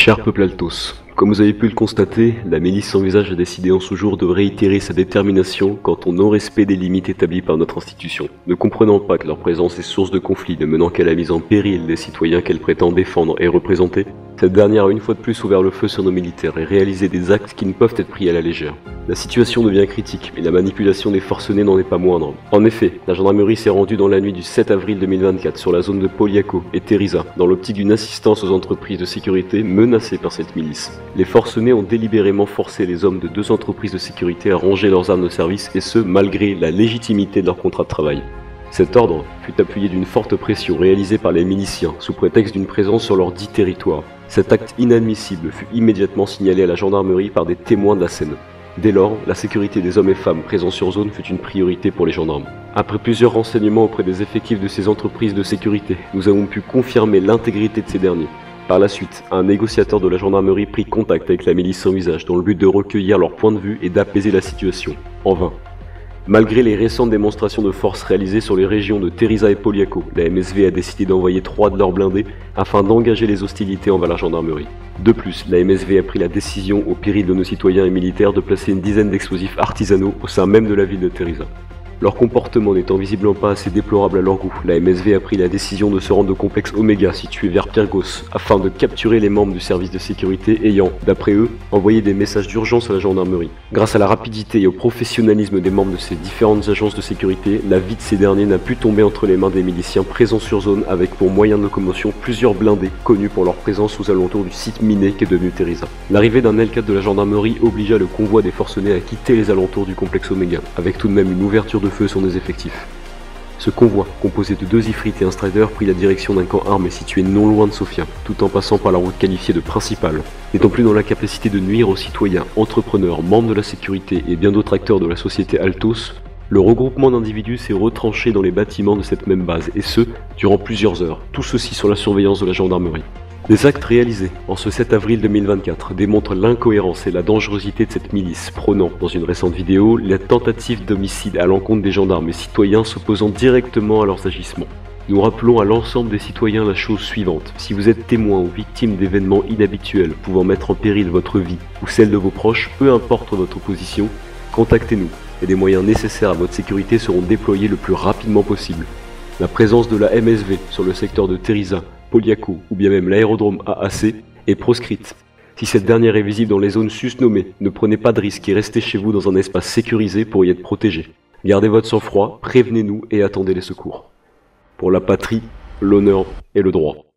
Cher peuple Altos, comme vous avez pu le constater, la milice sans visage a décidé en ce jour de réitérer sa détermination quant au non-respect des limites établies par notre institution, ne comprenant pas que leur présence est source de conflits ne menant qu'à la mise en péril des citoyens qu'elle prétend défendre et représenter. Cette dernière a une fois de plus ouvert le feu sur nos militaires et réalisé des actes qui ne peuvent être pris à la légère. La situation devient critique, mais la manipulation des forcenés n'en est pas moindre. En effet, la gendarmerie s'est rendue dans la nuit du 7 avril 2024 sur la zone de Poliaco et Teresa, dans l'optique d'une assistance aux entreprises de sécurité menacées par cette milice. Les forcenés ont délibérément forcé les hommes de deux entreprises de sécurité à ranger leurs armes de service, et ce, malgré la légitimité de leur contrat de travail. Cet ordre fut appuyé d'une forte pression réalisée par les miliciens, sous prétexte d'une présence sur leur dit territoire. Cet acte inadmissible fut immédiatement signalé à la gendarmerie par des témoins de la scène. Dès lors, la sécurité des hommes et femmes présents sur zone fut une priorité pour les gendarmes. Après plusieurs renseignements auprès des effectifs de ces entreprises de sécurité, nous avons pu confirmer l'intégrité de ces derniers. Par la suite, un négociateur de la gendarmerie prit contact avec la milice sans visage dans le but de recueillir leur point de vue et d'apaiser la situation. En vain. Malgré les récentes démonstrations de force réalisées sur les régions de Teresa et Poliaco, la MSV a décidé d'envoyer 3 de leurs blindés afin d'engager les hostilités envers la gendarmerie. De plus, la MSV a pris la décision, au péril de nos citoyens et militaires, de placer une dizaine d'explosifs artisanaux au sein même de la ville de Teresa. Leur comportement n'étant visiblement pas assez déplorable à leur goût, la MSV a pris la décision de se rendre au complexe Omega situé vers Pyrgos afin de capturer les membres du service de sécurité ayant, d'après eux, envoyé des messages d'urgence à la gendarmerie. Grâce à la rapidité et au professionnalisme des membres de ces différentes agences de sécurité, la vie de ces derniers n'a pu tomber entre les mains des miliciens présents sur zone avec pour moyen de locomotion plusieurs blindés connus pour leur présence aux alentours du site miné qu'est devenu Teresa. L'arrivée d'un L4 de la gendarmerie obligea le convoi des forcenés à quitter les alentours du complexe Omega, avec tout de même une ouverture de feu sur des effectifs. Ce convoi, composé de 2 Ifrits et un Strider, prit la direction d'un camp armé situé non loin de Sofia, tout en passant par la route qualifiée de principale. N'étant plus dans la capacité de nuire aux citoyens, entrepreneurs, membres de la sécurité et bien d'autres acteurs de la société Altos, le regroupement d'individus s'est retranché dans les bâtiments de cette même base, et ce, durant plusieurs heures, tout ceci sur la surveillance de la gendarmerie. Les actes réalisés en ce 7 avril 2024 démontrent l'incohérence et la dangerosité de cette milice, prônant, dans une récente vidéo, la tentative d'homicide à l'encontre des gendarmes et citoyens s'opposant directement à leurs agissements. Nous rappelons à l'ensemble des citoyens la chose suivante: si vous êtes témoin ou victime d'événements inhabituels pouvant mettre en péril votre vie ou celle de vos proches, peu importe votre position, contactez-nous et des moyens nécessaires à votre sécurité seront déployés le plus rapidement possible. La présence de la MSV sur le secteur de Teresa, Poliaco ou bien même l'aérodrome AAC est proscrite. Si cette dernière est visible dans les zones susnommées, ne prenez pas de risques et restez chez vous dans un espace sécurisé pour y être protégé. Gardez votre sang-froid, prévenez-nous et attendez les secours. Pour la patrie, l'honneur et le droit.